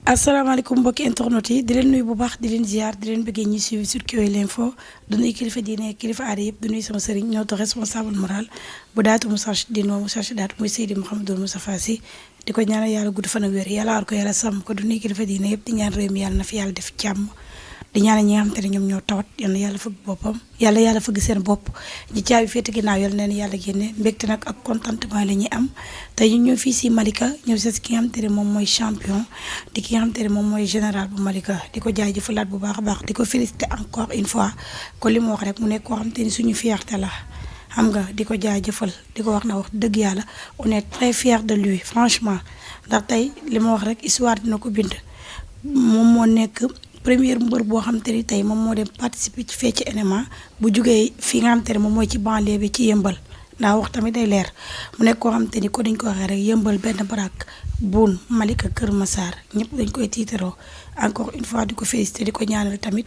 asalaamaaleykum mbokki internet yi di leen nuyu bu baax di leen ziar di leen bëggee ñi suivi sur Kewel Info du nuyu kilifa diine kilifa aada yëpp du nuyu sama sëriñ notre responsable moral bu daatu Moustarchidine wa Moustarchidaty muy Seydi Mouhamadou Moustapha Sy di ko ñaanal yàlla gudd fan ak wér yàlla war ko yàlla sàmm ko du nuyu kilifa diine yëpp di ñaan réew mi yàlla na fi yàlla def jàmm di ñaanal ñi nga xamante ne ñoom ñoo tawat yal na yàlla fëgg boppam yàlla fëgg seen bopp ñi caabi féete ginnaaw yal na leen yàlla génne mbégte nag ak contentement la ñuy am tey ñu ñëw fii si Malika ñëw seet ki nga xamante ne moom mooy champion di ki nga xamante ne moom mooy général bu Malika di ko jaajëfalaat bu baax a baax di ko féliciter encore une fois ko li mu wax rek mu nekk koo xamante ni suñu fierté la xam nga di ko jaajëfal di ko wax na wax dëgg yàlla on est très fier de lui franchement ndax tey li ma wax rek histoire dina ko bind moom moo nekk première mbër boo xam te ni tey moom moo dem participer ci fecc MMA bu jugee fi nga xam te ne moom mooy ci banlieue bi ci yëmbal ndax wax tamit day leer mu nekk koo xam te ni ko dañ ko waxee rek yëmbal benn barak buun Malika Kër Massar ñëpp dañ koy tiitaroo encore une fois di ko féliciter di ko ñaanal tamit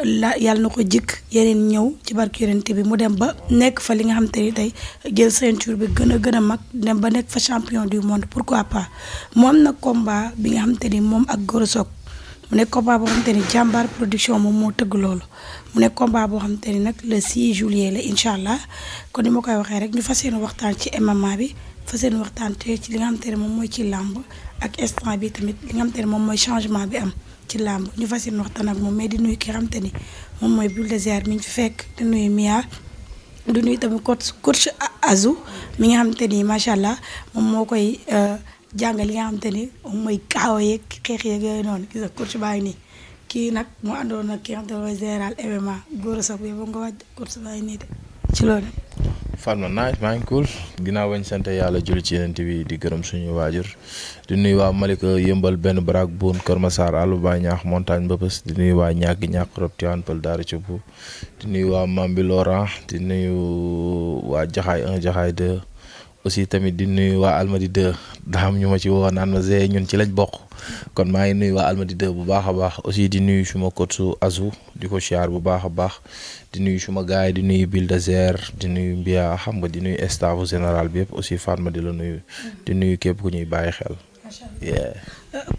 la yàlla na ko jikk yeneen ñëw ci barke yonent bi mu dem ba nekk fa li nga xam te ni tey jël ceinture bi gën a mag dem ba nekk fa champion du monde pourquoi pas moom nag combat bi nga xam te ni moom ak Gora Sock mu nekk combat boo xamante ni jàmbaar production moom moo tëgg loolu mu nekk combat boo xamante ni nag le 6 juillet la incha allah kon ni ma koy waxee rek ñu fas yéene waxtaan ci MMA bi fas yéene waxtaan ci li nga xamante ne moom mooy ci làmb ak instant bi tamit li nga xamante ne moom mooy changement bi am ci làmb ñu fas yéene waxtaan ak moom mais di nuyu ki nga xamante ni moom mooy Bulldozer mi ñu fi fekk di nuyu Mia di nuyu tamit coach Azou mi nga xamante ni macha allah moom moo koy. jàngal li nga xamante ni moom mooy kaawa yeeg xeex yeeg yooyu noonu gis nga coach baa ngi nii kii nag moo àndoon nag ki nga xamante ne mooy général MMA Gora Sock bi ba nga wàcc coach baa ngi nii de ci loolu. Fatma naaj maa ngi cool ginnaaw bañ sant yàlla julli ci yeneen bi di gërëm suñu waajur di nuyu waa Malika yëmbal benn baraak buun Kër Massar àllu ba ñaax montagne Mbëbës di nuyu waa ñàkk rob Tivaouane Peulh Daara Thioub di nuyu waa Mambi Laurent di nuyu waa Jaxaay 1 Jaxaay 2. aussi tamit di nuyu waa Almadi 2 daa am ñu ma ci woo naan ma Zé ñun ci lañ bokk kon maa ngi nuyu waa Almadi 2 bu baax a baax aussi di nuyu suma coach Azou di ko siyaar bu baax a baax di nuyu suma gars yi di nuyu Bulldozer di nuyu Mbia xam nga di nuyu staff général bi yëpp aussi Fatma di la nuyu di nuyu képp ku ñuy bàyyi xel.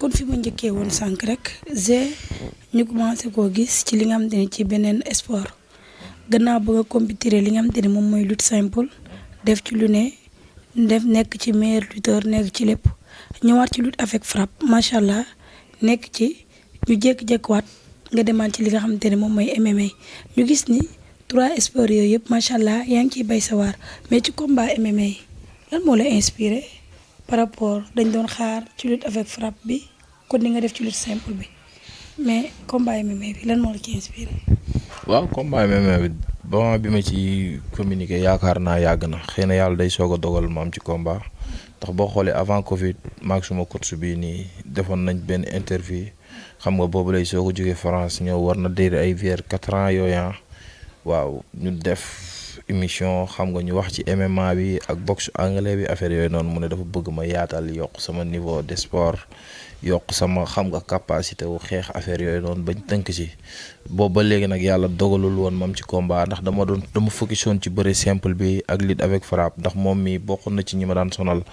kon fi ma njëkkee woon sànq rek Zé ñu commencé koo gis ci li nga xamante ni ci beneen sport gannaaw ba nga compétir li nga xamante ni moom mooy lutte simple def ci lu ne. nekk ci meilleur lutteur nekk ci lépp ñëwaat ci lutte avec frappe macha allah nekk ci ñu jékki-jékkiwaat nga demaat ci li nga xamante ne moom mooy MMA ñu gis ni 3 sports yooyu yëpp macha allah yaa ngi ciy bay sa waar mais ci combat MMA yi lan moo la inspiré par rapport dañ doon xaar ci lutte avec frappe bi kon ni nga def ci lutte simple bi mais combat MMA bi lan moo la ci inspiré. waaw combat MMA bi ba bi ma ci communiqué yaakaar naa yàgg na xëy na yàlla day soog a dogal ma am ci combat ndax boo xoolee avant Covid maag suma coach bii nii defoon nañ benn interview xam nga boobu lay soog a jógee France ñëw war na dér ay vers 4 ans yooyu waaw ñu def émission xam nga ñu wax ci MMA bi ak boxe anglais bi affaire yooyu noonu mu ne dafa bëgg ma yaatal yokk sama niveau de sport yokk sama xam nga capacité wu xeex affaire yooyu noonu bañ tënk ci boobu ba léegi nag yàlla dogalul woon mam ci combat ndax dama focus woon ci bëre simple bi ak lutte avec frappe ndax moom mi bokk na ci ñi ma daan sonal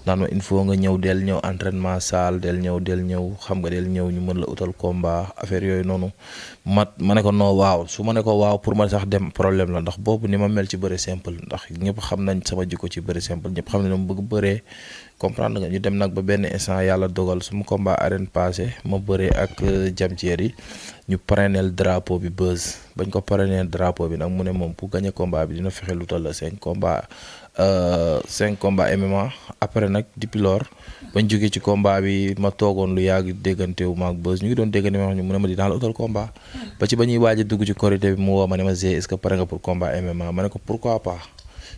naan ma il faut nga ñëw del ñëw entraînement salle del ñëw xam nga del ñëw ñu mën la utal combat affaire yooyu noonu ma ne ko non waaw su ma ne ko waaw pour ma sax dem problème la ndax boobu ni ma mel ci bëre simple ndax ñëpp xam nañ sama jikko ci bëre simple ñëpp xam ne dama bëgg bëree comprendre nga ñu dem nag ba benn instant yàlla dogal suma combat arène passé ma bëree ak jamteer yi ñu parrainel drapeau bi Beuz bañ ko parrainel drapeau bi nag mu ne moom pour gagner combat bi dina fexe lu toll la 5 combats MMA après nag depuis lors bañ jógee ci combat bi ma toogoon lu yàgg déggante wu ma ak Beuz ñu ngi doon déggante ma wax ñu mu ne ma dinaa la utal combat ba ci ba ñuy waaj a dugg ci korité bi mu woo ma ne ma Zé est-ce que pare nga pour combat MMA ma ne ko pourquoi pas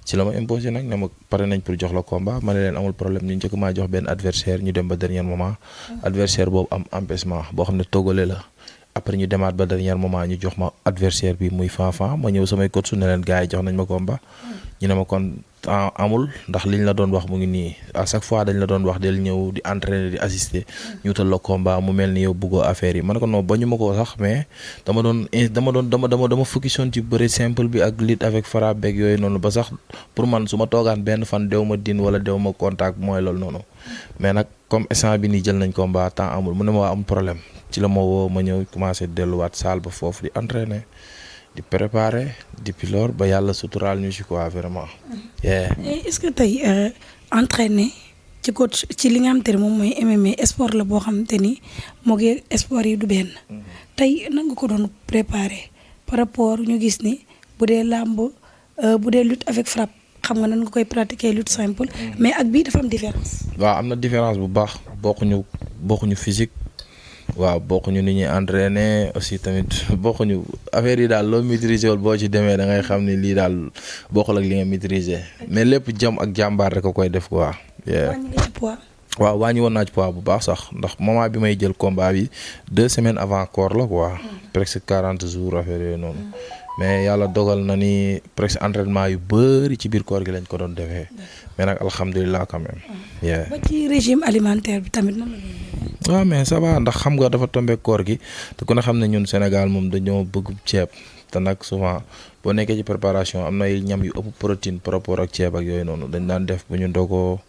ci la ma imposé nag ne ma pare nañ pour jox la combat ma ne leen amul problème ñu njëkk maa jox benn adversaire ñu dem ba dernier moment adversaire boobu am empêchement boo xam ne togale la après ñu demaat ba dernier moment ñu jox ma adversaire bi muy Fanfan ma ñëw samay coach su ne leen gars yi jox nañ ma combat ñu ne ma kon temps amul ndax liñ la doon wax mu ngi nii à chaque fois dañ la doon wax del ñëw di entraîner di assister ñu wutal la combat mu mel ni yow bëggoo affaire yi ma ne ko non ba ñu ma ko sax mais dama focussoon ci bëre simple bi ak lutte avec frappe beeg yooyu noonu ba sax pour man su ma toogaan benn fan dew ma din wala dew ma contact mooy loolu noonu mais nag comme instant bi nii jël nañ combat temps amul mu ne ma waa am problème ci la ma woo ma ñëw commencé delluwaat salle ba foofu di entraîner di préparer depuis lors ba yàlla suturaal ñu ci quoi vraiment. est-ce que tey entraîner ci coach ci li nga xamante ne moom mooy MMA sport la boo xamante ni moo ngi sport yi du benn. tey nan nga ko doon préparer par rapport ñu gis ni bu dee làmb bu dee lutte avec frappe xam nga nan nga koy pratiquer lutte simple. mais ak bii dafa am différence. waaw am na différence bu baax bokkuñu physique. waaw bokkuñu ni ñuy entraîner aussi tamit bokkuñu affaire yi daal loo maîtriser wul boo ci demee da ngay xam ni lii daal bokkul ak li nga maîtriser mais lépp jom ak jàmbaar rek a koy def quoi. wàññi nga ci poids. waaw wàññi woon naa ci poids bu baax sax ndax moment bi may jël combat bi 2 semaines avant koor la quoi. presque 40 jours affaire yooyu noonu. mais yàlla dogal na ni presque entraînement yu bëri ci biir koor gi lañ ko doon defee. mais nag alhamdulilah quand même. ba ci régime alimentaire bi tamit nan la waaw mais ça va ndax xam nga dafa tombé koor gi te ku ne xam ne ñun Sénégal moom dañoo bëgg ceeb te nag souvent boo nekkee ci préparation am na ay ñam yu ëpp protéine par rapport ak ceeb ak yooyu noonu dañ daan def bu ñu ndogoo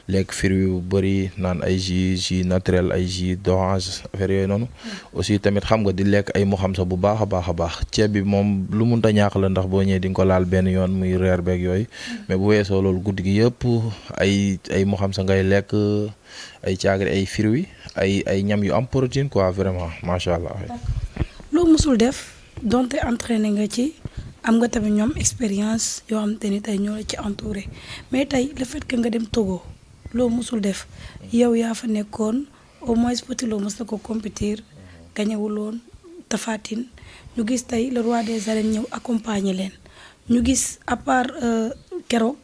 lekk fruits yu bëri naan ay jus naturel ay jus d'orange affaire yooyu noonu. aussi tamit xam nga di lekk ay mu xam sa bu baax a baax ceeb bi moom lu munta ñàkk la ndax boo ñëwee di nga ko laal benn yoon muy reer beeg yooyu mais bu weesoo loolu guddi gi yëpp ay mu xam sa ngay lekk ay caagri ay fruits ay ñam yu am protéine quoi vraiment macha allah. loo musul def donte entraîné nga ci am nga tamit ñoom expérience yoo xam te ni tey ñoo la ci entouré mais tey le fait que nga dem Togo loo musul def yow yaa fa nekkoon au moins Petit Lo mos na ko compétir gañewuloon Tapha Tine ñu gis tey le roi des arènes ñëw accompagner leen ñu gis à part keroog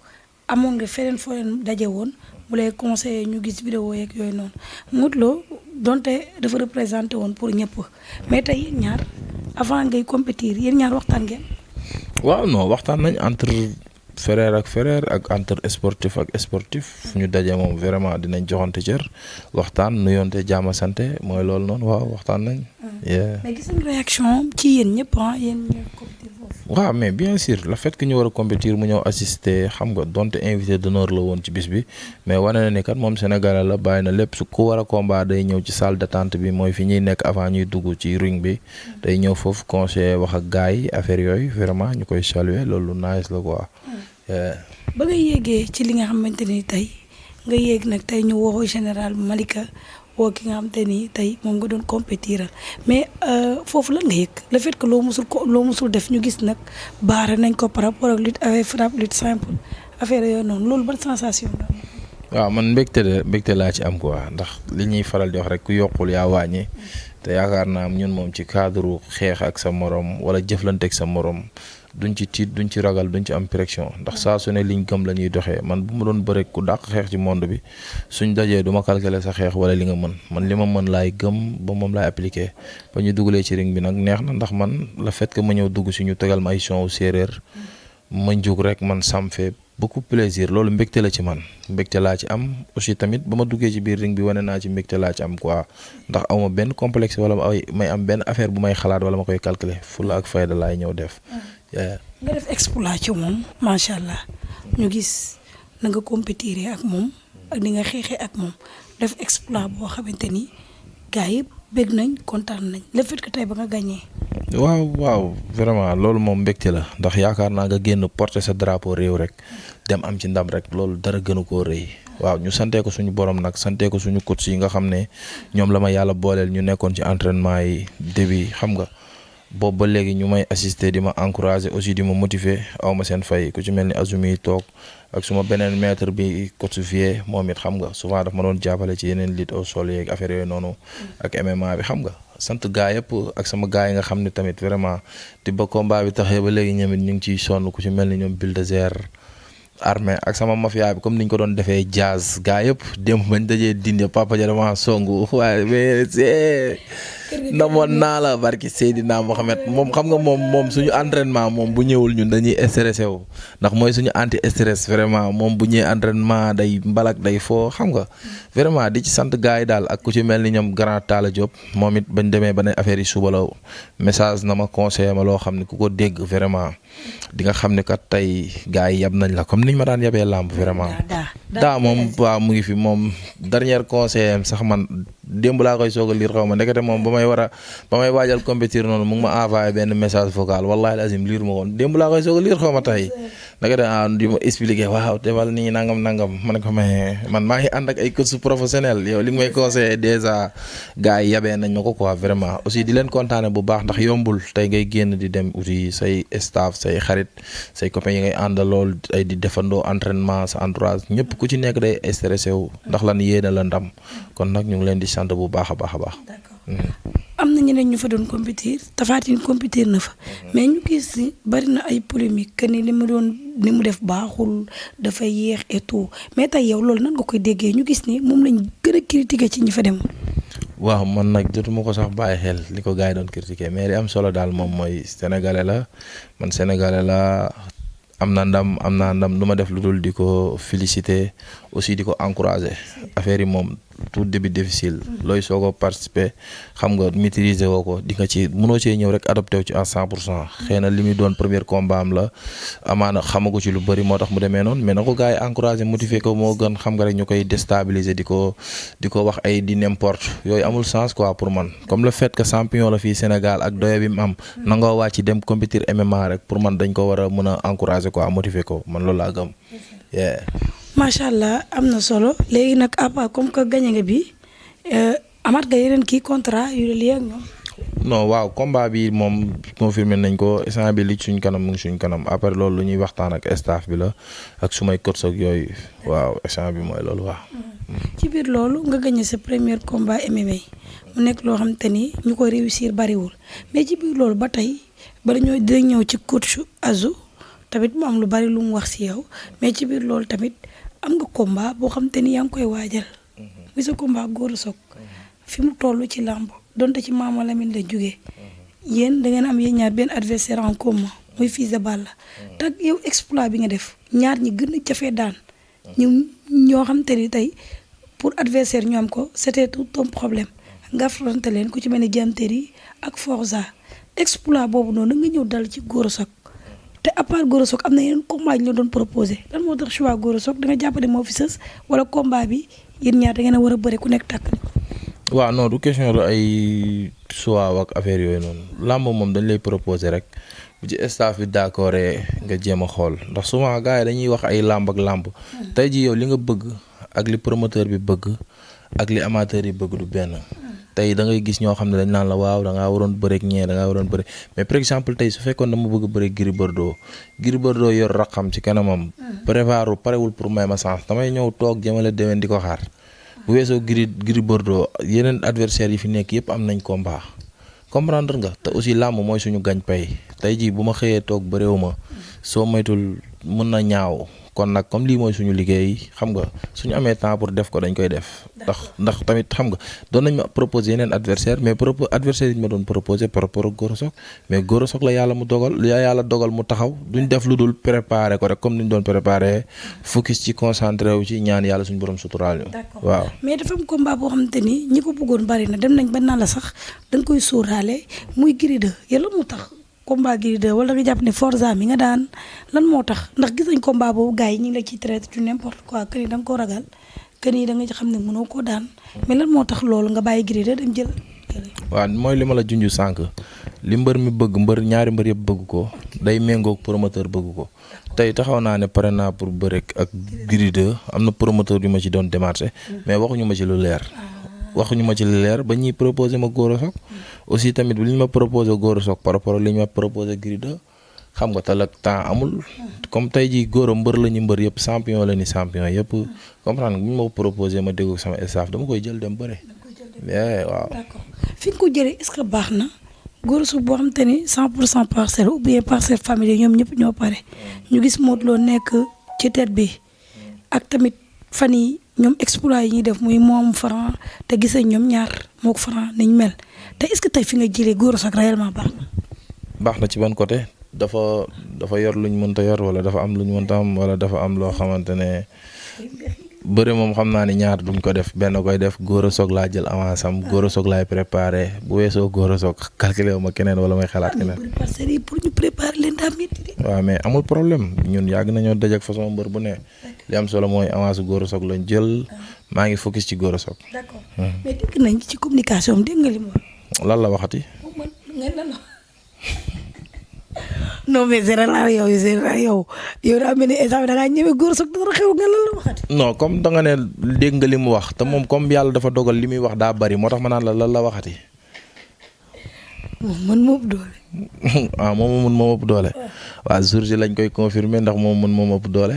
amoon nga feneen foo leen daje woon mu lay conseiller ñu gis vidéo yeeg yooyu noonu Modou Lo donte dafa représenté woon pour ñëpp mais tey yéen ñaar avant ngay compétir yéen ñaar waxtaan ngeen. waaw non waxtaan nañ entre frère ak entre sportif ak sportif fu ñu daje moom vraiment dinañ joxante cër waxtaan nuyonte jaama sante mooy loolu noonu waaw waxtaan nañ. mais gis nañ réaction ci yéen ñëpp yéen ñooy compétir foofu. waaw mais bien sûr le fait que ñu war a compétir mu ñëw assister xam nga donte invité d'honneur la woon ci bis bi mais wane na ni kat moom Sénégalais la bàyyi na lépp su ku war a combat day ñëw ci salle d'attente bi mooy fi ñuy nekk avant ñuy dugg ci ring bi day ñëw foofu conseiller wax ak gars yi affaire yooyu vraiment ñu koy saluer loolu nice la quoi. ba nga yéegee ci li nga xamante ni tey nga yéeg nag tey ñu woo général Malika woo ki nga xamante ni tey moom nga doon compétiral mais foofu lan nga yëg le fait que loo musul def ñu gis nag baare nañ ko par rapport ak lutte avec frappe lutte simple affaire yooyu noonu loolu ban sensation la. waaw man mbégte laa ci am quoi ndax li ñuy faral di wax rek ku yokkul yaa wàññi te yaakaar naa am ñun moom ci cadre xeex ak sa morom wala jëflante ak sa morom. duñ ci tiit duñ ci ragal duñ ci am pression ndax saa su ne liñ gëm la ñuy doxee man bu ma doon bëre ku dàq xeex ci monde bi suñ dajee du ma calculer sa xeex wala li nga mën man li ma mën laay gëm ba moom laay appliquer ba ñu dugalee ci ring bi nag neex na ndax man le fait que ma ñëw dugg si ñu tegal ma ay son séeréer ma jug rek man ça me fait beaucoup plaisir loolu mbégte la ci man mbégte laa ci am aussi tamit ba ma duggee ci biir ring bi wane naa ci mbégte laa ci am quoi ndax awma benn complexe wala may am benn affaire bu may xalaat wala ma koy calculer fulla ak fayda laay ñëw def. nga def exploit ci moom macha allah ñu gis na nga compétir ak moom ak ni nga xeexee ak moom def exploit boo xamante ni gars yi bëgg nañ kontaan nañ le fait que tey ba nga gagné. waaw vraiment loolu moom mbégte la ndax yaakaar naa nga génn porter sa drapeau réew rek dem am ci ndam rek loolu dara gënu koo rëy waaw ñu santee ko suñu borom nag santee ko suñu coach yi nga xam ne ñoom la ma yàlla booleel ñu nekkoon ci entraînement yi début xam nga. boobu ba léegi ñu may assister di ma encourager aussi di ma motiver aw ma seen fay ku ci mel ni Azumi toog ak suma beneen maître bi coach Vieux moom it xam nga souvent daf ma doon jàppale ci yeneen lutte au sol yeeg affaire yooyu noonu ak MMA bi xam nga sant gaa yëpp ak sama gaa yi nga xam ne tamit vraiment di ba combat bi taxee ba léegi ñoom it ñu ngi ciy sonn ku ci mel ni ñoom Bulldozer armée ak sama mafia bi comme niñ ko doon defee jazz gaa yëpp démb bañ dajee dindi Papa Dia dama songu waaye mais namoon naa la barki Seydina Mohamed moom xam nga moom suñu entraînement moom bu ñëwul ñun dañuy stressé wu ndax mooy suñu anti stress vraiment moom bu ñëwee entraînement day mbalak day foo xam nga vraiment di ci sant gars yi daal ak ku ci mel ni ñoom grand Talla Diop moom it bañ demee ba ne affaire yi suba la message na ma conseillé ma loo xam ne ku ko dégg vraiment di nga xam ne kat tey gars yi yab nañ la comme niñ ma daan yabee làmb vraiment daa moom waaw mu ngi fi moom dernier conseil am sax man démb laa koy soog a lire xaw ma ndekete moom ba may waajal compétir noonu mu ngi ma envoyé benn message vocal wallahi azim lire ma woon démb laa koy soog a lire xaw ma tey ndekete di ma expliqué waaw defal nii nangam ma ne ko man maa ngi ànd ak ay coach professionnel yow li nga may conseillé dèjà gars yi yabee nañ ma ko quoi vraiment aussi di leen kontaane bu baax ndax yombul tey ngay génn di dem uti say staff say xarit say copains yi ngay àndalool ay di defandoo entraînement sa entourage ñëpp ku ci nekk day stressé wu ndax lan yéene la ndam kon nag ñu ngi leen di sant bu baax a baax a baax. am na ñeneen ñu fa doon compétir Tapha Tine compétir na fa mais ñu gis ni bari na ay polémique que ni li mu def baaxul dafa yéex et tout mais tey yow loolu nan nga koy déggee ñu gis ni moom lañ gën a critiquer ci ñi fa dem. waaw man nag jotuma ko sax bàyyi xel li ko gars yi doon critiquer mais li am solo daal moom mooy sénégalais la man sénégalais la am naa ndam du ma def lu dul di ko féliciter aussi di ko encourager affaire yi moom tout début difficile looy soog a participer xam nga maîtriser woo ko di nga ci mënoo cee ñëw rek adopté wu ci à 100% xëy na li muy doon premier combat am la amaana xamagu ci lu bëri moo tax mu demee noonu mais na ko gars yi encourager motiver ko moo gën xam nga rek ñu koy déstabiliser di ko wax ay di n'importe yooyu amul sens quoi pour man comme le fait que champion la fii Sénégal ak doye bi mu am nangoo wàcc dem compétir MMA rek pour man dañ ko war a mën a encourager quoi motiver ko man loolu laa gëm. macha allah am na solo léegi nag à comme que gagné nga bi amaat nga yeneen kii contrat yu la lii ak ñoom. non waaw combat bi moom confirmé nañ ko instant bi li suñ kanam mu ngi suñ kanam après loolu lu ñuy waxtaan ak staff bi la ak sumay coach ak yooyu waaw instant bi mooy loolu waaw. ci biir loolu nga gagné sa premier combat MMA mu nekk loo xam te ni ñu ko réussir bariwul mais ci biir loolu ba tey bala ñoo dinañ ñëw ci coach Azou tamit mu am lu bari lu mu wax si yow mais ci biir loolu tamit. am nga combat boo xam te ni yaa ngi koy waajal muy sa combat Gora Sock fi mu toll ci làmb donte ci Mama Lamine la jógee yéen da ngeen am yéen ñaar benn adversaire en commun muy Fils de Balla te yow exploit bi nga def ñaar ñi gën a jafee daan ñoo xam te ni tey pour adversaire ñu am ko c'était tout un problème nga affronté leen ku ci mel ni Diam Terry ak Forza exploit boobu noonu nga ñëw dal ci Gora Sock te à part Gora Sock am na yeneen combat ñu la doon proposé lan moo tax choix Gora Sock da nga jàpp ne moo fi sës wala combat bi yéen ñaar da ngeen a war a bëre ku nekk tàkk. waaw non du question la ay choix ak affaire yooyu noonu làmb moom dañ lay proposé rek bu ci staff bi d'accord nga jéem a xool ndax souvent gars yi dañuy wax ay làmb ak làmb tey ji yow li nga bëgg ak li promoteur bi bëgg ak li amateur yi bëgg du benn. tey da ngay gis ñoo xam ne dañ naan la waaw da ngaa waroon bëre ak ñee da ngaa waroon bëre mais par exemple tey su fekkoon dama bëgg bëre Gris Bordeaux yor raqam ci kanamam prévoir parewul pour may ma chance damay ñëw toog jëmale déwén di ko xaar bu weesoo Gris Bordeaux yeneen adversaires yi fi nekk yëpp am nañ combat comprendre nga te aussi làmb mooy suñu gañ pay tey jii bu ma xëyee toog bëreewu ma soo moytul mën na ñaaw kon nag comme lii mooy suñu liggéey xam nga suñu amee temps pour def ko dañ koy def ndax tamit xam nga doon nañ ma proposer yeneen adversaire mais adversaire yi ñu ma doon proposer par rapport ak Gora Sock mais Gora Sock la yàlla dogal mu taxaw duñ def lu dul préparer ko rek comme ni ñu doon préparer focus ci concentré wu ci ñaan yàlla suñu borom suturaal ñu. waaw mais dafa am combat boo xamante ni ñi ko bëggoon bari na dem nañ ba naan la sax da nga koy sóoraale muy Gris 2 yàlla mu tax. combat Gris 2 wala nga jàpp ne Forza mi nga daan lan moo tax ndax gis nañ combat boobu gars yi ñu ngi la ciy traité du n'importe quoi que ni da nga koo ragal que ni da nga xam ne mënoo koo daan mais lan moo tax loolu nga bàyyi Gris 2 dem jël. waaw mooy li ma la junj sànq li mbër mi bëgg ñaari mbër yëpp bëgg ko day méngoog promoteur bëgg ko tey taxaw naa ne pare naa pour bëre ak Gris 2 am na promoteur yu ma ci doon démarché mais waxuñu ma ci lu leer. waxuñu ma ci leer ba ñuy proposé ma Gora Sock aussi tamit li ñu ma proposé Gora Sock par rapport ak li ñu ma proposé Gris 2 xam nga tal ak temps amul comme tey jii Gora mbër la ñu mbër yëpp champion la ni champion yëpp comprendre nga bu ñu ma proposé ma déglu sama staff dama koy jël dem bëre. waaw. d'accord fi nga ko jëlee est-ce que baax na Gora Sock boo xam te ni 100% parcelle ou bien parcelle famille ñoom ñëpp ñoo pare ñu gis Modou Lo nekk ci tête bi ak tamit fan yi ñoom exploit yi ñuy def muy moom Franc te gis nañ ñoom ñaar moo ko Franc niñ mel te est-ce que tey fi nga jëlee Gora Sock réellement baax na. baax na ci ban côté dafa yor luñ mënta yor wala dafa am luñ mënta am wala dafa am loo xamante ne bëre moom xam naa ni ñaar duñ ko def benn koy def Gora Sock laa jël avance am Gora Sock laay préparé bu weesoo Gora Sock calculé wu ma keneen wala may xalaat keneen. pour ñu préparer leen daa métti de. waaw mais amul problème ñun yàgg nañoo daj ak façon mbër bu ne li am solo mooy avance Gora Sock lañ jël maa ngi focus ci Gora Sock. d'accord mais dégg nañ ci communication dégg nga li mu wax. lan la waxati. non mais général yow daa mel ni instant da ngaa ñeme Gora Sock dara xew nga lan la waxati. non comme da nga ne dégg nga li mu wax te moom comme yàlla dafa dogal li muy wax daa bari moo tax ma naan la lan la waxati. moom moo ëpp doole. ah moom ëpp doole. waaw jour ji lañ koy confirmer ndax moom ëpp doole.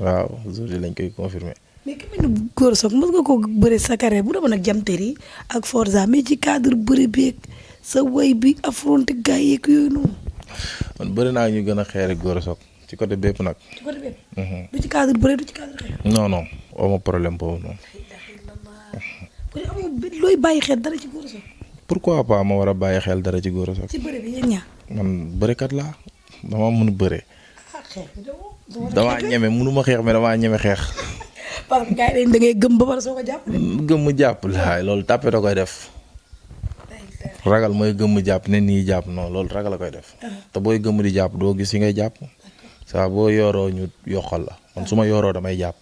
waaw jour ji lañ koy confirmer. mais ki mel ni Gora Sock mës nga ko bëre sa carrière bu demoon ak Jamtéri ak Forza mais ci cadre bëre beeg sa way bi affronté gars yeeg yooyu noonu. man bëri naa ñu gën a xeeri Gora Sock ci côté bépp nag. ci côté bépp. du ci cadre bëre du ci cadre xeex. non amoo problème boobu noonu. kon amoo looy bàyyi xel dara ci Gora Sock. pourquoi pas ma war a bàyyi xel dara ci Gora Sock. ci bëre bi yéen ñaar. man bërekat laa dama mën bëre. damaa ñeme mënuma xeex mais damaa ñeme xeex. parce que gars yi da ngay gëm ba pare soo ko jàpp. gëmm jàpp laay loolu tàppe da koy def. ragal mooy gëmm jàpp ne nii jàpp non loolu ragal la koy def. te booy gëmm di jàpp doo gis yi ngay jàpp. saa boo yoroo ñu yokkal la man su ma yoroo damay jàpp.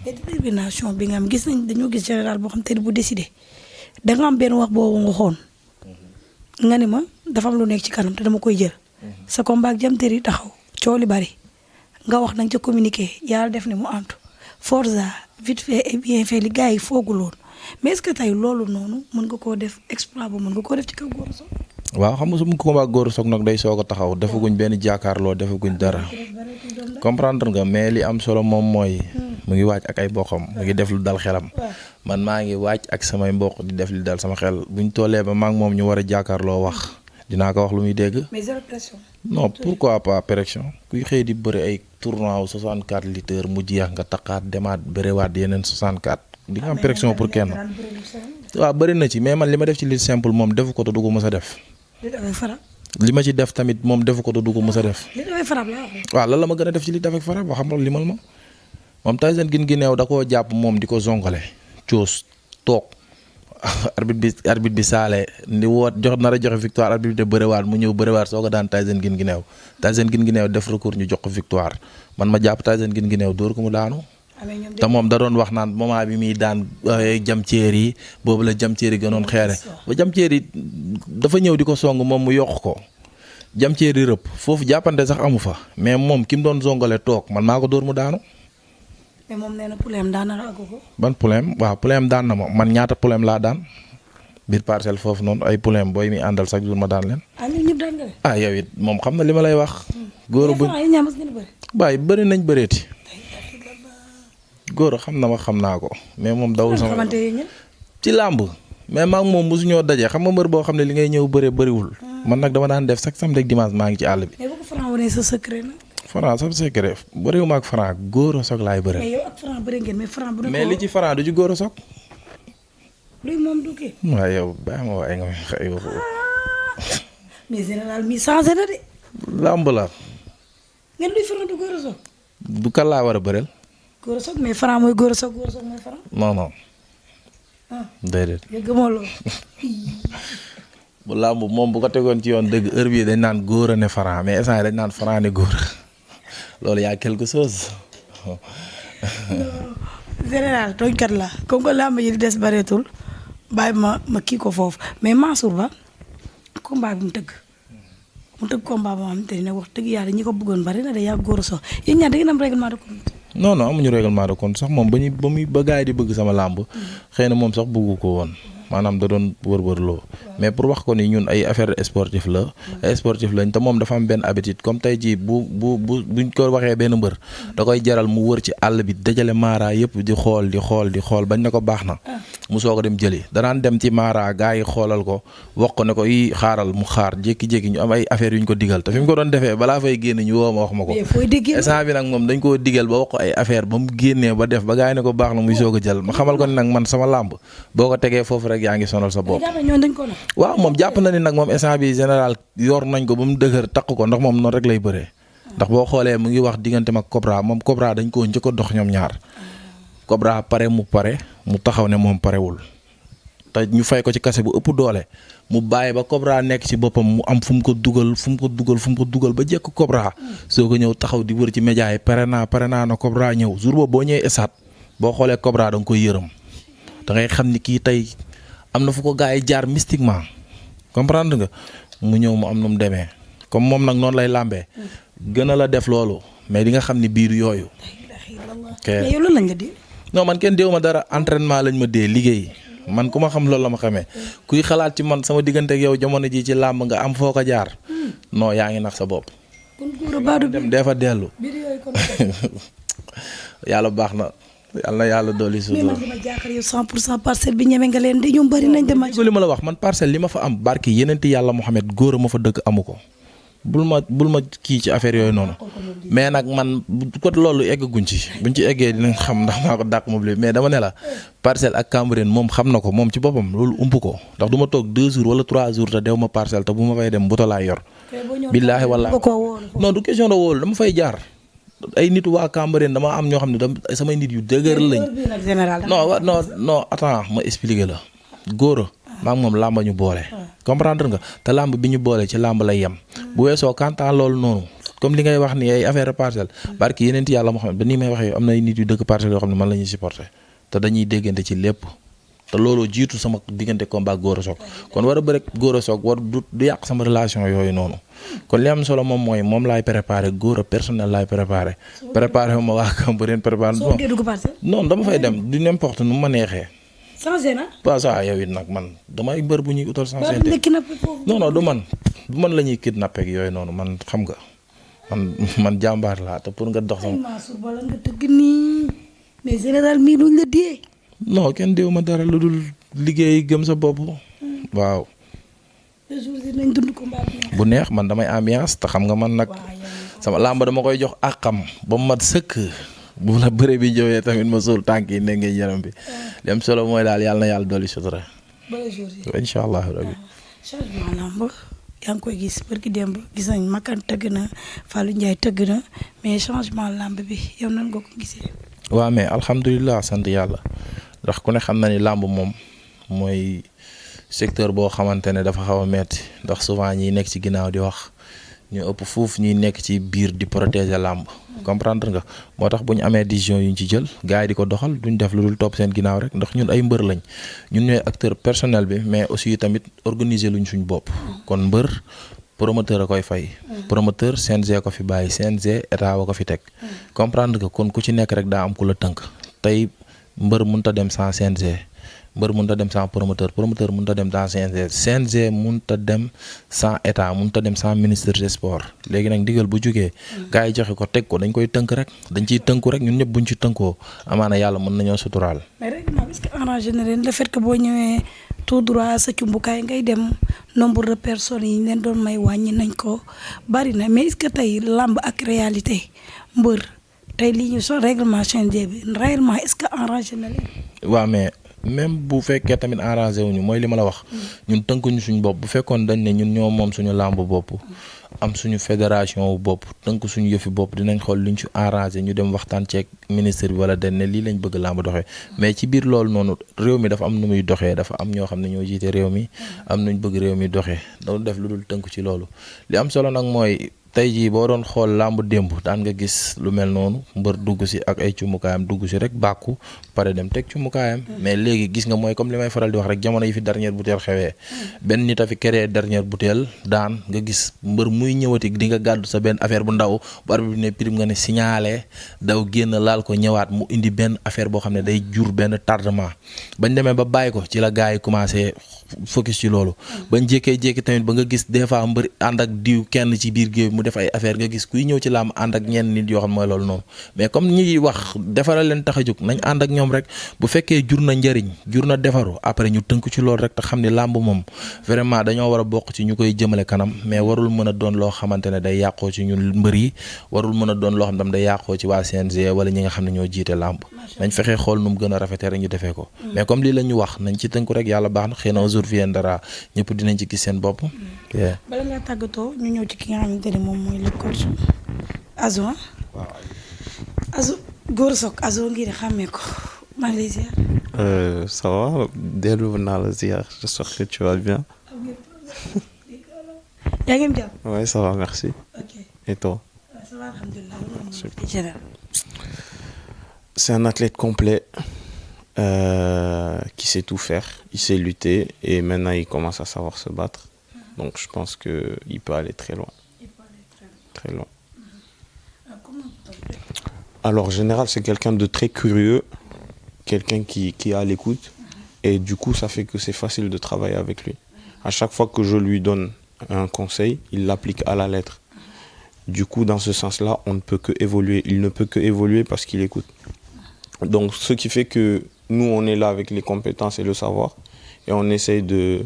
détermination bi nga am gis nañ dañoo gis général boo xam te ne bu décidé da nga am benn wax boobu nga xoon nga ne ma dafa am lu nekk ci kanam te dama koy jël. sa combat ak Jamtéri taxaw coow li bari nga wax nañ ca communiqué yàlla def ne mu antu Forza vite fait et bien fait li gars yi fooguloon mais est-ce que tey loolu noonu mën nga koo def exploit bu mën nga koo def ci kaw Gora Sock. waaw xam nga su ma combat ak Gora Sock nag day soog a taxaw defaguñ benn jàkkaarloo defaguñ dara comprendre nga mais li am solo moom mooy. mu ngi waaj ak ay mboqam mu ngi def lu dal xelam. man maa ngi waaj ak samay mboq di def lu dal sama xel buñ tollee ba maa ngi moom ñu war a jàkkaarloo wax dinaa ko wax lu muy dégg. mais zéro pression. non pourquoi pas pression kuy xëy di bëri ay tournoi wu 64 litres mu jeex nga taxaat demaat bëriwaat yeneen 64. di nga am pression pour kenn. waaw bëri na ci mais man li ma def ci lutte simple moom defu ko te du ko mës a def. li ma ci def tamit moom defu ko te du ko mës a def. waaw lan la ma gën a def ci lutte avec frappe boo xam nga limal ma moom Tyson Guinguinéo da koo jàpp moom di ko zongale coos toog arbitre bi saale ni woot nar a joxe victoire arbitre bi de bëriwaat mu ñëw bëriwaat soo ko daan Tyson Guinguinéo def recours ñu jox ko victoire man ma jàpp Tyson Guinguinéo dóor ko mu daanu. te moom da doon wax naan moment bi muy daan Jamtéri boobu la Jamtéri gënoon xeere ba Jamtéri dafa ñëw di ko song moom mu yokk ko Jamtéri rëpp foofu jàppante sax amu fa mais moom ki mu doon zongale toog man maa ko dóor mu daanu. mais moom nee na problème daan na la àggu ko. ban problème waaw problème daan na ma man ñaata problème laa daan biir parcelle foofu noonu ay problème booy mi àndal chaque jour ma daan leen. ñun ñëpp daan nga leen. yow it moom xam na li ma lay wax. góor bu waaye bëri nañ bëreeti. góor xam na ma xam naa ko mais moom dawul sama ci làmb mais maa ngi moom mosuñoo daje xam nga mbër boo xam ne li ngay ñëw bëree bëriwul. man nag dama daan def chaque samedi ak dimanche maa ngi ci àll bi. mais bu ko Franc wane sa secret nag. Franc sa secret bëriwuma ak Franc Gora Sock laay bëre. mais yow ak Franc bëri ngeen mais Franc bu mais li ci Franc du ci Gora Sock. luy moom du kii. waaw yow bàyyi ma waaye nga xëy waxu. mais général mi changé na de. làmb la. ngeen luy Franc du Gora Sock. du kan laa war a bëreel. Gora Sock mais Franc mooy Gora Sock Gora Sock mooy Franc. non. déedéet. nga gëmoo loolu. bu làmb moom bu ko tegoon ci yoon dëgg heure bii dañ naan Gora ne Franc mais instant dañ naan Franc ne Gora loolu yaa quelque chose. général tooñkat la comme que làmb yi di des bareetul bàyyi ma kii ko foofu mais Mansour Ba combat bi mu tëgg combat boo xam te ne wax dëgg yàlla ñi ko bëggoon bari na de yaa Gora Sock yéen ñaar da ngeen am règlement de compte. non amuñu règlement de compte sax moom ba gars yi di bëgg sama làmb xëy na moom sax bëggu ko woon maanaam da doon wër-wërloo mais pour wax ko ni ñun ay affaire sportif la ay sportif lañ te moom dafa am benn habitude comme tey jii buñ ko waxee benn mbër da koy jaral mu wër ci àll bi dajale maara yëpp di xool bañ na ko baax na mu soog a dem jëli danaan dem ci Mara gars yi xoolal ko wax ko ne ko yi xaaral mu xaar jékki-jékki ñu am ay affaires yu ñu ko digal te fi mu ko doon defee balaa fay génn ñu woo ma wax ma ko. instant bi nag moom dañ koo digal ba wax ko ay affaire ba mu génnee ba def ba gars yi ne ko baax na muy soog a jël ma xamal ko ne nag man sama làmb boo ko tegee foofu rek yaa ngi sonal sa bopp. waaw moom jàpp na ni nag moom instant bi général yor nañ ko ba mu dëgër takk ko ndax moom noonu rek lay bëree ndax boo xoolee mu ngi wax diggante mag Cobra moom Cobra dañ koo njëkk a dox ñoom ñaar Cobra pare mu taxaw ne moom parewul te ñu fay ko ci kase bu ëpp doole mu bàyyi ba Cobra nekk ci boppam mu am fu mu ko dugal ba jekk Cobra soo ko ñëw taxaw di wër ci média yi pare naa na Cobra ñëw jour boobu boo ñëwee esaat boo xoolee Cobra da nga koy yërëm da ngay xam ni kii tey am na fu ko gars yi jaar mystiquement comprendre nga mu ñëw mu am nu mu demee comme moom nag noonu lay làmbee gën a la def loolu mais di nga xam ni biir yooyu. mais yow loolu lañ la dee. non man kenn déew ma dara entraînement lañ ma dee liggéey man ku ma xam loolu la ma xamee kuy xalaat ci man sama diggante ak yow jamono ji ci làmb nga am foo ko jaar non yaa ngi nax sa bopp. dem dee fa dellu. yàlla baax na yàlla na yàlla dolli suuf. mais man dama jàkkaar yow 100% parcelle bi ñeme nga leen de ñoom bëri nañ dem. li ma la wax man parcelle li ma fa am barki yeneenti yàlla Mouhamed góor a ma fa dëkk amu ko. bul ma kii ci affaire yooyu noonu mais nag man ko loolu eggaguñ ci buñ ci eggee dinañ xam ndax maa ko dàq moom mais dama ne la Parcelles ak Cambérène moom xam na ko moom ci boppam loolu ump ko ndax du ma toog 2 jours wala 3 jours te dew ma Parcelles te bu ma fay dem mbuta laay yor. billaahi wallaahi non du question de wóolu dama fay jaar ay nit waa Cambérène dama am ñoo xam ne samay nit yu dëgër lañ. non attends ma expliquer la góor maa ngi moom làmba ñu boole. comprendre nga te làmb bi ñu boole ci làmb lay yem. bu weesoo kantaan loolu noonu comme li ngay wax ni ay affaire Parcelles barki yeneen ti yàlla moo xam ne ba nii may waxee am na ay nit yu dëkk Parcelles yoo xam ne man la ñuy supporter te dañuy déggante ci lépp te loolu jiitu sama diggante combat Gora Sock kon war a bëre Gora Sock war du yàq sama relation yooyu noonu kon li am solo moom mooy moom laay préparé Gora personnel laay préparé ma waa Cambérène préparé. non dama fay dem du n'importe nu ma neexee. changé na. waaw ça yow it nag man damay mbër bu ñuy utal changé. non du man la ñuy kidnappé ak yooyu noonu man xam nga man jàmbaar laa te pour nga dox sama. Mansour Bala nga tëgg nii mais général mii luñ la dee. non kenn déew ma dara lu dul liggéey gëm sa bopp. waaw. nañ dund combat bu neex man damay ambiance te xam nga man nag sama làmb dama koy jox àqam ba mu mat sëkk. bu la bëre bi jëwee tamit ma suul tànk yi ne ngay yaram bi li am solo mooy daal yàlla na yàlla dolli sutura. incha allah rabbi. changement lamb yaa ngi koy gis barki démb gis nañ Makan tëgg na Fallou Ndiaye tëgg na mais changement lamb bi yow nan nga ko gisee. waaw mais alhamdulilah sant yàlla ndax ku ne xam na ni làmb moom mooy secteur boo xamante ne dafa xaw a metti ndax souvent ñiy nekk ci ginnaaw di wax ñu ëpp fuuf ñuy nekk ci biir di protéger làmb. comprendre nga moo tax bu ñu amee décision yu ñu ci jël gars yi di ko doxal duñ def lu dul topp seen ginnaaw rek ndax ñun ay mbër lañ ñun ñooy acteur personnel bi mais aussi tamit organiser luñ suñ bopp. kon mbër promoteur a koy fay. promoteur CNG ko fi bàyyi CNG état wa ko fi teg. comprendre nga kon ku ci nekk rek daa am ku la tënk tey mbër mënut a dem sans CNG. mbër mënut a dem sans promoteur mënut a dem sans CNG mënut a dem sans état mënut a dem sans ministre des sports léegi nag ndigal bu jógee gars yi joxe ko teg ko dañ koy tënk rek dañ ciy tënku rek ñun ñëpp buñ ci tënkoo amaana yàlla mën nañoo suturaal. mais règlement est-ce que arrangé na leen le fait que boo ñëwee tout droit sa cumbukaay ngay dem nombre de personnes yi ñu leen doon may wàññi nañ ko bari na mais est-ce que tey làmb ak réalité mbër tey lii ñu so règlement CNG bi réellement est-ce que arrangé na leen. waaw mais. même bu fekkee tamit arrangé wuñu mooy li ma la wax ñun tënkuñu suñu bopp bu fekkoon dañ ne ñun ñoo moom suñu làmb bopp am suñu fédération wu bopp tënk suñu yëfi bopp dinañ xool luñ ci arrangé ñu dem waxtaan ceeg ministre bi wala dañ ne lii lañ bëgg làmb doxee mais ci biir loolu noonu réew mi dafa am nu muy doxee dafa am ñoo xam ne ñoo jiite réew mi am nuñ bëgg réew mi doxee doon def lu dul tënk ci loolu li am solo nag mooy tey jii boo doon xool làmb démb daan nga gis lu mel noonu mbër dugg si ak ay cumukaayam dugg si rek bàkku pare dem teg cumukaayam mais léegi gis nga mooy comme li may faral di wax rek jamono yi fi dernière bouteille xewee benn nit a fi créé dernière bouteille daan nga gis mbër muy ñëwati di nga gàddu sa benn affaire bu ndaw bu arbitre bi ne prime nga ne signalé daw génn laal ko ñëwaat mu indi benn affaire boo xam ne day jur benn tardement bañ demee ba bàyyi ko ci la gars yi commencé focus ci loolu bañ jékkee-jékki tamit ba nga gis des fois mbër ànd ak diw kenn ci biir géew mu def ay affaire nga gis kuy ñëw ci làmb ànd ak ñenn nit yoo xam mooy loolu noonu mais comme ñi wax defaral leen tax a jóg nañ ànd ak ñoom rek bu fekkee jur na njëriñ jur na defaru après ñu tënk ci loolu rek te xam ni làmb moom vraiment dañoo war a bokk ci ñu koy jëmale kanam mais warul mën a doon loo xamante ne day yàqoo ci ñun mbër yi warul mën a doon loo xam ne day yàqoo ci waa CNG wala ñi nga xam ne ñoo jiite làmb nañ fexee xool nu mu gën a rafetee rek ñu defee ko mais comme lii la ñu wax nañ ci tënku rek yàlla baax na xëy na jour viendra ñëpp dinañ ci gis seen bopp. bala ngaa tàggatoo ñu ñëw ci ki nga xamante ne moom mooy le coach Azo. waaw Azo Gora Sock Azo ngir xàmmee ko maa ngi lay ziar. Ça va dellu naa la ziar j'espère que tu vas bien. yaa ngi am jàmm. Ouais, ça va, merci. Ok. Et toi? Ça va, alhamdoulilah. C'est un athlète complet qui sait tout faire, il sait lutter et maintenant il commence à savoir se battre. Donc je pense qu'il peut aller très loin. Très loin. Alors en général, c'est quelqu'un de très curieux, quelqu'un qui est à l'écoute et du coup ça fait que c'est facile de travailler avec lui. À chaque fois que je lui donne un conseil, il l'applique à la lettre. Du coup, dans ce sens-là, on ne peut que évoluer. Il ne peut que évoluer parce qu'il écoute. Donc, ce qui fait que nous, on est là avec les compétences et le savoir, et on essaye de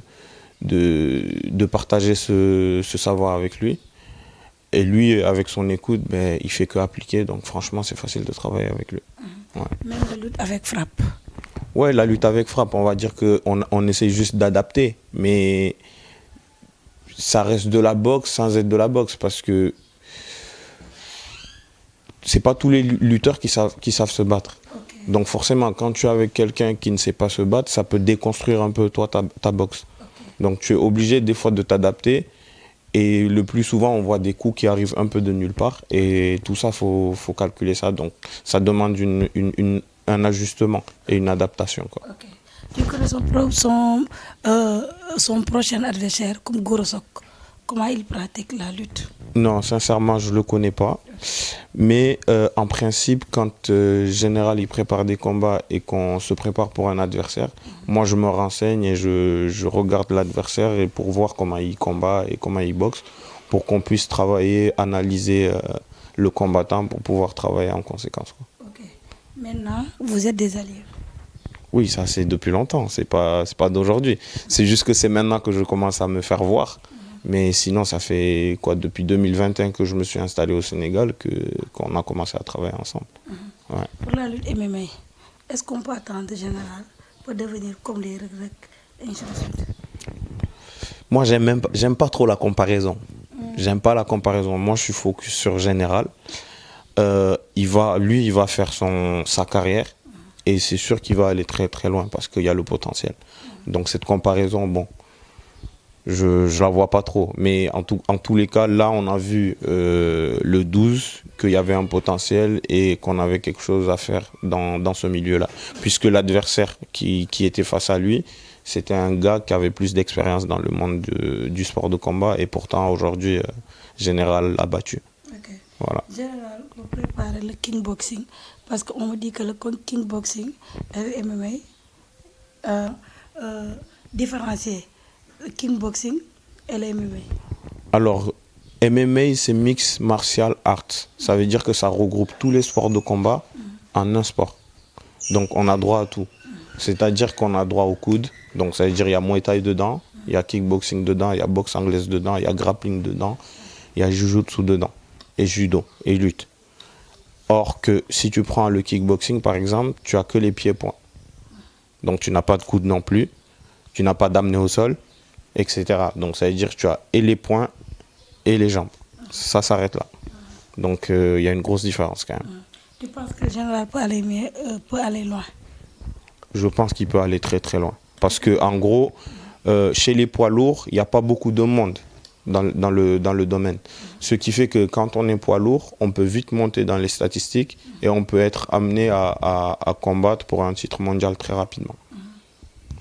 partager ce savoir avec lui. Et lui, avec son écoute, ben, il fait que appliquer. Donc, franchement, c'est facile de travailler avec lui. Ouais. Même la lutte avec frappe. Ouais, la lutte avec frappe, on va dire qu'on essaye juste d'adapter, mais ça reste de la boxe sans être de la boxe, parce que c'est pas tous les lutteurs qui savent se battre. Okay. Donc forcément, quand tu es avec quelqu'un qui ne sait pas se battre, ça peut déconstruire un peu toi ta boxe. Okay. Donc tu es obligé des fois de t'adapter, et le plus souvent on voit des coups qui arrivent un peu de nulle part, et tout ça, faut calculer ça. Donc ça demande un ajustement et une adaptation, quoi. Okay. Tu connais son prochain adversaire comme Gora Sock. Comment il pratique la lutte? Non, sincèrement, je ne le connais pas. Mais en principe, quand Général il prépare des combats et qu'on se prépare pour un adversaire, moi je me renseigne et je regarde l'adversaire et pour voir comment il combat et comment il boxe, pour qu'on puisse travailler, analyser le combattant pour pouvoir travailler en conséquence, quoi. Ok. Maintenant, vous êtes des alliés? Oui, ça c'est depuis longtemps, c'est pas d'aujourd'hui. C'est juste que c'est maintenant que je commence à me faire voir. Mais sinon, ça fait quoi, depuis 2021 que je me suis installé au Sénégal qu'on a commencé à travailler ensemble. Ouais. Pour la lutte MMA, est-ce qu'on peut attendre Général pour devenir comme les Reug Reug et ainsi de suite? Moi, j'aime pas trop la comparaison. J'aime pas la comparaison. Moi, je suis focus sur Général. Il va faire sa carrière et c'est sûr qu'il va aller très très loin parce qu'il y a le potentiel. Donc cette comparaison, bon, je la vois pas trop. Mais en tous les cas, là, on a vu le 12 qu'il y avait un potentiel et qu'on avait quelque chose à faire dans ce milieu-là. Puisque l'adversaire qui était face à lui, c'était un gars qui avait plus d'expérience dans le monde du sport de combat et pourtant aujourd'hui, Général l'a battu. Okay. Voilà. Général, vous préparez le kickboxing parce qu'on me dit que le kickboxing et le MMA différencié. Le kickboxing et le MMA. Alors, MMA, c'est Mixed Martial Arts. Ça veut dire que ça regroupe tous les sports de combat en un sport. Donc, on a droit à tout. C'est-à-dire qu'on a droit au coude. Donc, ça veut dire qu'il y a Muay Thai dedans, il y a kickboxing dedans, il y a boxe anglaise dedans, il y a grappling dedans, il y a jujutsu dedans, et judo, et lutte. Or que si tu prends le kickboxing, par exemple, tu as que les pieds-points. Donc, tu n'as pas de coude non plus, tu n'as pas d'amener au sol, etc. Donc ça veut dire que tu as et les poings et les jambes. Ça s'arrête là. Donc il y a une grosse différence quand même. Tu penses que le Général peut aller loin? Je pense qu'il peut aller très très loin. Parce que en gros, chez les poids lourds, il n'y a pas beaucoup de monde dans le domaine. Ce qui fait que quand on est poids lourd, on peut vite monter dans les statistiques et on peut être amené à combattre pour un titre mondial très rapidement.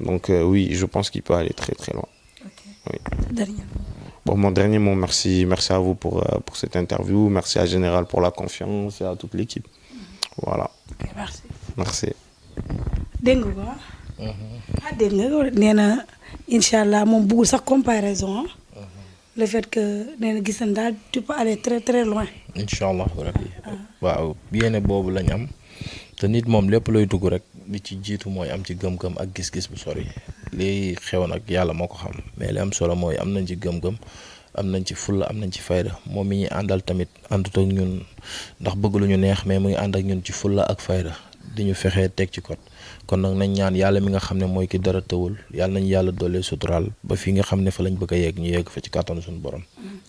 Donc oui, je pense qu'il peut aller très très loin. Oui. Dernier. Bon, mon dernier mot, merci à vous pour cette interview, merci à Général pour la confiance et à toute l'équipe. Voilà. Okay, merci. Merci. Dégg nga ko. Dégg nga nee na incha allah moom bëggul sax comparaison. le fait que nee na gis nañ daal tu peux aller très très loin. incha allah rabbi waaw yéene boobu lañ am te nit moom lépp looy dugg rek li ci jiitu mooy am ci gëm-gëm ak gis-gis bu sori lii xew nag yàlla moo ko xam mais li am solo mooy am nañ ci gëm-gëm am nañ ci fulla am nañ ci fayda moom mi ñuy àndal tamit àndut ak ñun ndax bëgg lu ñu neex mais mu ngi ànd ak ñun ci fulla ak fayda di ñu fexee teg ci kot kon nag nañ ñaan yàlla mi nga xam ne mooy ki dara tëwul yàlla nañ yàlla doole suturaal ba fi nga xam ne fa lañ bëgg a yegg ñu yegg fa ci kàttanu suñu borom.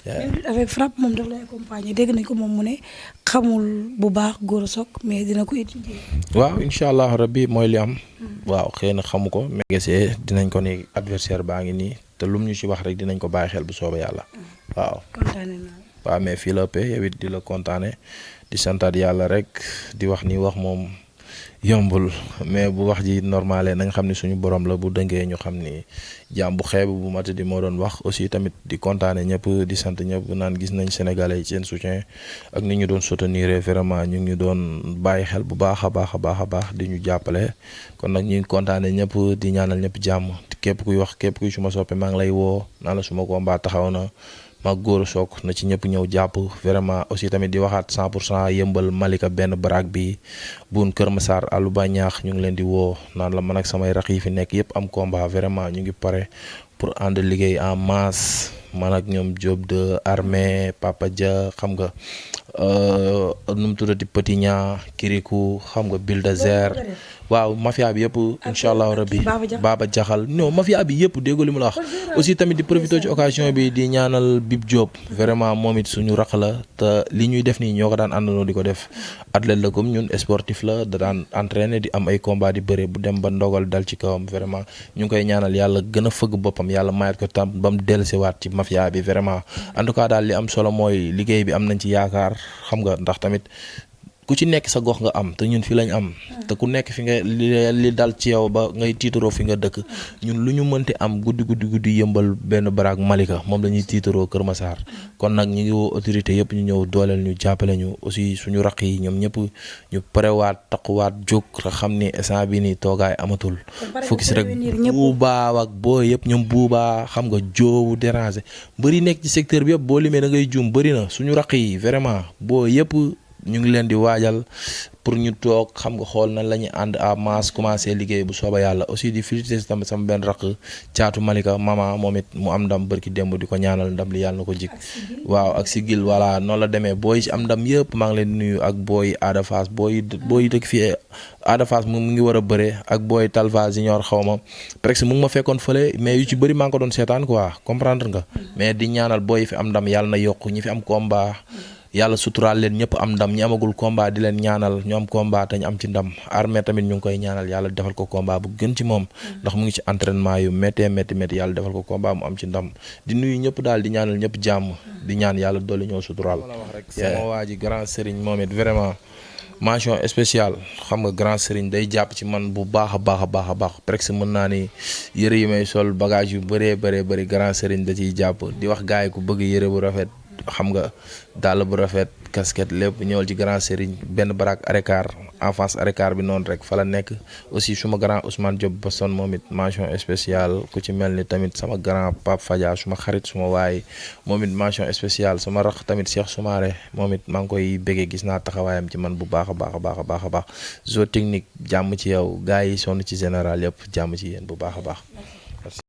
même avec frappe moom daf lay accompagner dégg nañ ko moom mu ne xamul bu baax Gora Sock mais dina ko étudier. waaw incha allah rabbi mooy li am. waaw xëy na xamu ko mais gisee dinañ ko ni adversaire baa ngi nii te lum ñu ci wax rek dinañ ko bàyyi xel bu soobee yàlla. waaw kontaane naa. waaw mais fii la ëppee yow it di la kontaane di santaat yàlla rek di wax ni wax moom yombul mais bu wax ji normalé nañ xam ne suñu borom la bu dëngee ñu xam ni jaam bu xeeb bu mat di moo doon wax aussi tamit di kontaane ñëpp di sant ñëpp naan gis nañ sénégalais yi seen soutien ak ni ñu doon soutenir vraiment ñu ngi doon bàyyi xel bu baax a baax a baax a baax di ñu jàppale kon nag ñu ngi kontaane ñëpp di ñaanal ñëpp jàmm képp kuy wax képp kuy suma soppe maa ngi lay woo naan la suma combat taxaw na mag Gora Sock na ci ñëpp ñëw jàpp vraiment aussi tamit di waxaat 100% yëmbal Malika benn baraag bi buun Kër Massar àllu ba ñaax ñu ngi leen di woo naan la man ak samay rax yi fi nekk yëpp am combat vraiment ñu ngi pare pour ànd liggéey en masse man ak ñoom Diop de armée Papa Dia xam nga nu mu tuddati Petit Ña Kirikou xam nga Bulldozer waaw mafia bi yëpp incha allahu rabbi Baba Jaxal non mafia bi yëpp déggoo li mu la wax aussi tamit di profité ci occasion bi di ñaanal Bib Diop vraiment moom it suñu rax la te li ñuy def nii ñoo ko daan àndandoo di ko def athlète la comme ñun sportif la da daan entraîné di am ay combat di bëre bu dem ba ndogal dal ci kawam vraiment ñu ngi koy ñaanal yàlla gën a fëgg boppam yàlla mayat ko tam ba mu dellusiwaat ci mafia bi vraiment en tout cas daal li am solo mooy liggéey bi am nañ ci yaakaar xam nga ndax tamit ku ci nekk sa gox nga am te ñun fi lañ am te ku nekk fi nga li dal ci yow ba ngay tiitaroo fi nga dëkk ñun lu ñu mënti am guddi yëmbal benn baraag Malika moom la ñuy tiitaroo Kër Massar kon nag ñu ngi woo autorité yëpp ñu ñëw dooleel ñu jàppale ñu aussi suñu raq yi ñoom ñëpp ñu parewaat taquwaat jóg xam ni instant bi nii toogaay amatul focus rek buubaa ak boo yëpp ñoom buubaa xam nga joowu déranger bëri nekk ci secteur bi yëpp boo limee da ngay juum bëri na suñu raq yi vraiment boo yëpp ñu ngi leen di waajal pour ñu toog xam nga xool nan la ñuy ànd à masse commencé liggéey bu sooba yàlla aussi di félicité tamit sama benn rakk caatu Malika mama moom it mu am ndam bërki démb di ko ñaanal ndam li yàlla na ko jik waaw ak sigil voilà noonu la demee booy ci am ndam yëpp maa ngi leen di nuyu ak booy Ada Fass booy dëkk fii Ada Fass mu ngi war a bëre ak booy Talfa Junior xaw ma presque mu ngi ma fekkoon fële mais yu ci bëri maa ngi ko doon seetaan quoi comprendre nga mais di ñaanal booy fi am ndam yàlla na yokk ñi fi am combat yàlla suturaal leen ñëpp am ndam ñi amagul combat di leen ñaanal ñu am combat te ñu am ci ndam armée tamit ñu ngi koy ñaanal yàlla defal ko combat bu gën ci moom ndax mu ngi ci entraînement yu métti yàlla defal ko combat mu am ci ndam di nuyu ñëpp daal di ñaanal ñëpp jàmm di ñaan yàlla dolli ñoo suturaal wax rek sama waa ji grand Serigne moom it vraiment mention spéciale xam nga grand Serigne day jàpp ci man bu baax a baax presque mën naa ni yëre yi may sol bagage yu bëri grand Serigne da ciy jàpp di wax gars yi ku bëgg yëre bu rafet xam nga dàll bu rafet casquette lépp ñëwal ci grand Serigne benn baraak arécar en face arécar bi noonu rek fa la nekk aussi suma grand Ousmane Diop Boston moom it mention spéciale ku ci mel ni tamit sama grand Pape Fadia suma xarit suma waay moom it mention spéciale sama rax tamit Cheikh Soumaré moom it maa ngi koy béggee gis naa taxawaayam ci man bu baax a baax zo technique jàmm ci yow gars yi sonn ci général yëpp jàmm ci yéen bu baax a baax